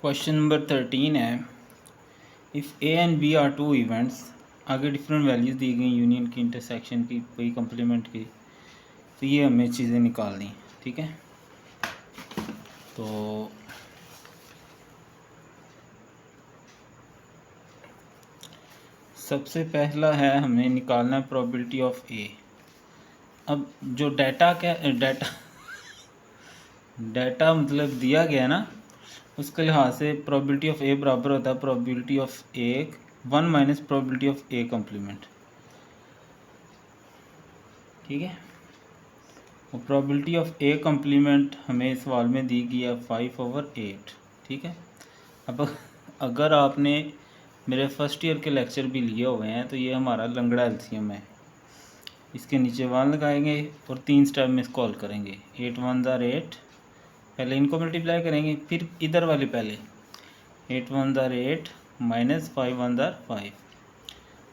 Question number 13 है, if A and B are two events, आगे different values दी गई यूनियन की, इंटरसेक्शन की, कोई कम्प्लीमेंट की, तो ये हमें चीज़ें निकालनी, ठीक है। तो सबसे पहला है हमें निकालना है प्रोबेबिलिटी ऑफ ए। अब जो डाटा डाटा मतलब दिया गया ना, उसके लिहाज से प्रोबेबिलिटी ऑफ ए बराबर होता है probability of A 1 minus probability of A complement, ठीक है। और प्रोबेबिलिटी ऑफ ए कम्प्लीमेंट हमें सवाल में दी गई है 5/8, ठीक है। अब अगर आपने मेरे फर्स्ट ईयर के लेक्चर भी लिए हुए हैं तो ये हमारा लंगड़ा एलसीएम है। इसके नीचे 1 लगाएंगे और 3 स्टेप में इसको हल करेंगे। 8 1 ज़ार 8, पहले इनको मल्टीप्लाई करेंगे, फिर इधर वाले पहले 8 1 ज़ार 8 माइनस 5 1 ज़ार 5,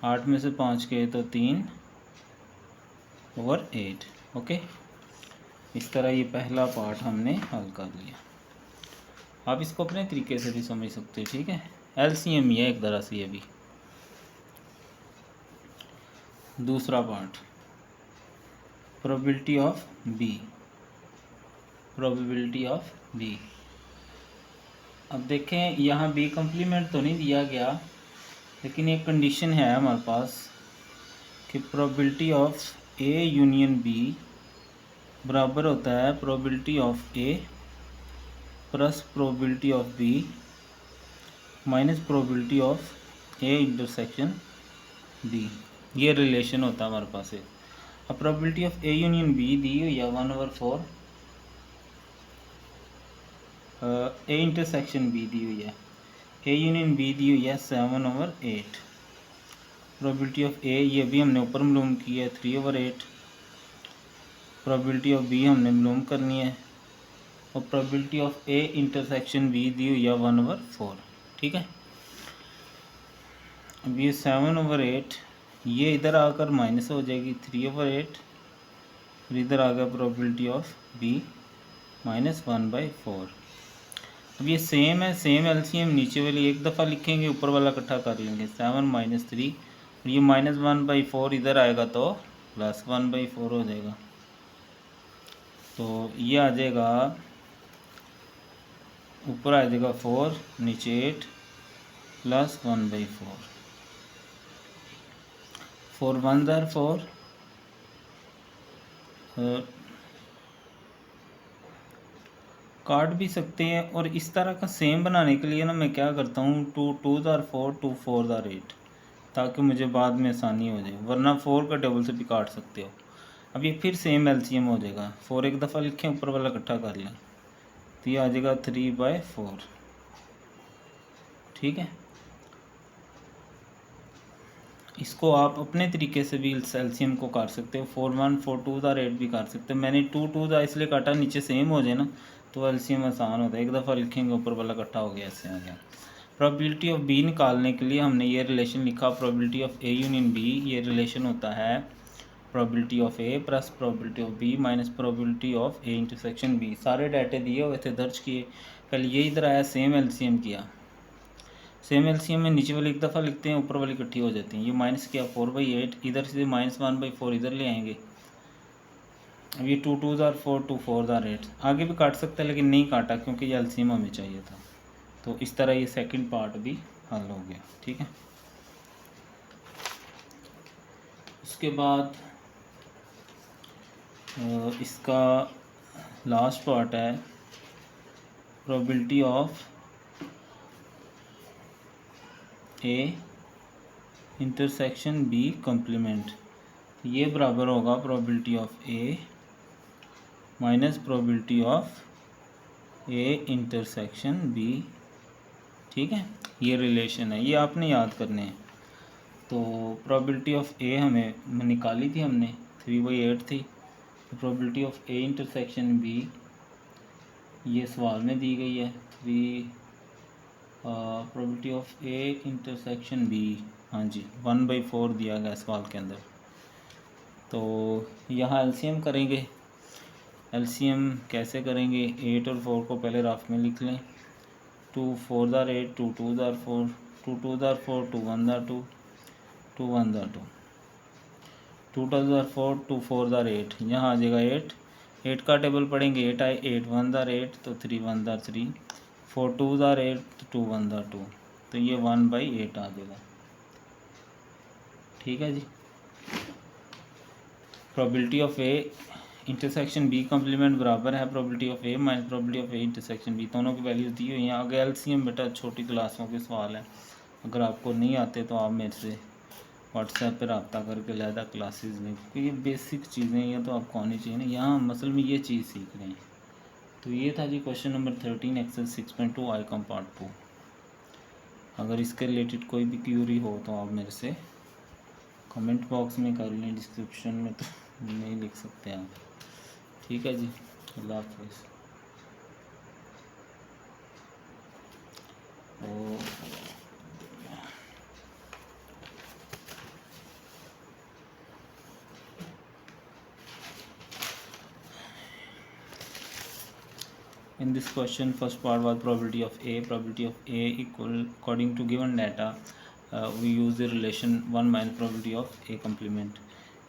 8 में से 5 गए तो 3/8, ओके। इस तरह ये पहला पार्ट हमने हल कर लिया। आप इसको अपने तरीके से भी समझ सकते हो, ठीक है। एलसीएम ही है एक तरह से ये भी। दूसरा part probability of B, probability of B. अब देखें यहाँ बी कम्प्लीमेंट तो नहीं दिया गया, लेकिन एक कंडीशन है हमारे पास कि probability of A union B बराबर होता है probability of A plus probability of B minus probability of A intersection B. ये रिलेशन होता है हमारे पास है। अब probability of A union B दी हुई है 1/4, ए इंटरसेक्शन बी दी हुई है, ए यूनियन बी दी हुई है 7/8। प्रोबेबिलिटी ऑफ ए ये भी हमने ऊपर मालूम की है 3/8। प्रोबेबिलिटी ऑफ बी हमने मालूम करनी है, और probability of A intersection B दी हुई है 1/4, ठीक है। अब ये 7/8 ये इधर आकर माइनस हो जाएगी 3/8, फिर इधर आ गया प्रोबेबिलिटी ऑफ बी माइनस 1/4। अब ये सेम है, सेम एलसीएम नीचे वाली एक दफ़ा लिखेंगे, ऊपर वाला इकट्ठा कर लेंगे 7 - 3, और ये -1/4 इधर आएगा तो +1/4 हो जाएगा। तो ये आ जाएगा, ऊपर आ जाएगा 4, नीचे 8 प्लस 1/4, 4 1 ज़ार 4, काट भी सकते हैं। और इस तरह का सेम बनाने के लिए ना मैं क्या करता हूँ, 2 2 ज़ार 4, 2 4 ज़ार 8, ताकि मुझे बाद में आसानी हो जाए, वरना 4 का टेबल से भी काट सकते हो। अब ये फिर सेम एलसीएम हो जाएगा, 4 एक दफ़ा लिखें, ऊपर वाला इकट्ठा कर लें, तो ये आ जाएगा 3/4, ठीक है। इसको आप अपने तरीके से भी एलसीएम को काट सकते हो, 4 1 4 2 ज़ार 8 भी काट सकते हो। मैंने 2 2 ज़ार इसलिए काटा, नीचे सेम हो जाए ना तो एलसीएम आसान होता है, एक दफ़ा लिखेंगे ऊपर वाला इकट्ठा हो गया, ऐसे आ गया। प्रोबेबिलिटी ऑफ बी निकालने के लिए हमने ये रिलेशन लिखा, probability of A union B, ये रिलेशन होता है probability of A plus probability of B minus probability of A intersection B. सारे डाटे दिए हुए थे, दर्ज किए, पहले ये इधर आया, सेम एलसीएम किया। सेम एलसीएम में नीचे वाली एक दफ़ा लिखते हैं, ऊपर वाली इकट्ठी हो जाती हैं। ये माइनस किया 4/8, इधर से -1/4 इधर ले आएंगे। अब ये 2 2 ज़ार 4, 2 4 ज़ार 8, आगे भी काट सकता है लेकिन नहीं काटा क्योंकि ये एलसीएम हमें चाहिए था। तो इस तरह ये सेकंड पार्ट भी हल हो गया, ठीक है। उसके बाद इसका लास्ट पार्ट है probability of A intersection B complement. ये बराबर होगा probability of A minus probability of A intersection B, ठीक है। ये रिलेशन है, ये आपने याद करने हैं। तो प्रोबेबिलिटी ऑफ ए हमें निकाली थी हमने, 3/8 थी। तो probability of A intersection B ये सवाल में दी गई है, probability of A intersection B, हाँ जी 1/4 दिया गया सवाल के अंदर। तो यहाँ एलसीएम करेंगे। एलसीएम कैसे करेंगे, 8 और 4 को पहले रफ में लिख लें, 2 4s are 8, 2 2s are 4, 2 2s are 4, 2 1s are 2, 2 1s are 2, 2 2s are 4, 2 4s are 8, यहाँ आ जाएगा 8, 8 का टेबल पढ़ेंगे 8 आए, 8 1s are 8 तो 3 1s are 3, 4 2s are 8 तो 2 1s are 2, तो ये 1/8 आ जाएगा। ठीक है जी। Probability of A intersection B complement बराबर है probability of A minus probability of A intersection B, दोनों की वैल्यूज दी हुई हैं। आगे एलसीएम बेटा छोटी क्लासों के सवाल हैं, अगर आपको नहीं आते तो आप मेरे से व्हाट्सएप पर रब्ता करके लहदा क्लासेस लें, क्योंकि ये बेसिक चीज़ें ये तो आपको आनी चाहिए ना, यहाँ मसल में ये चीज़ सीख रहे हैं। तो ये था जी क्वेश्चन नंबर 13 एक्सरसाइज 6.2 आई कम पार्ट 2। अगर इसके रिलेटेड कोई भी क्यूरी हो तो आप मेरे से कमेंट बॉक्स में कर लें, डिस्क्रिप्शन में तो नहीं लिख सकते आप। ठीक है जी, अल्लाह हाफिज़। In this question, first part was probability of A. Probability of A equal according to given data. We use the relation 1 minus probability of A complement.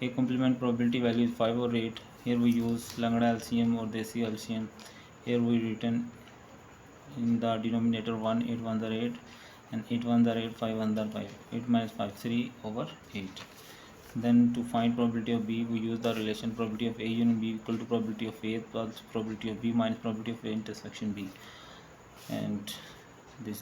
A complement probability value is 5 or 8. Here we use Langda LCM or Desi LCM. Here we written in the denominator 1, 8 1s are 8 and 8 1s are 8, 5 1s are 5. 8 minus 5, 3 over 8. Then to find probability of B, we use the relation probability of A union B equal to probability of A plus probability of B minus probability of A intersection B, and this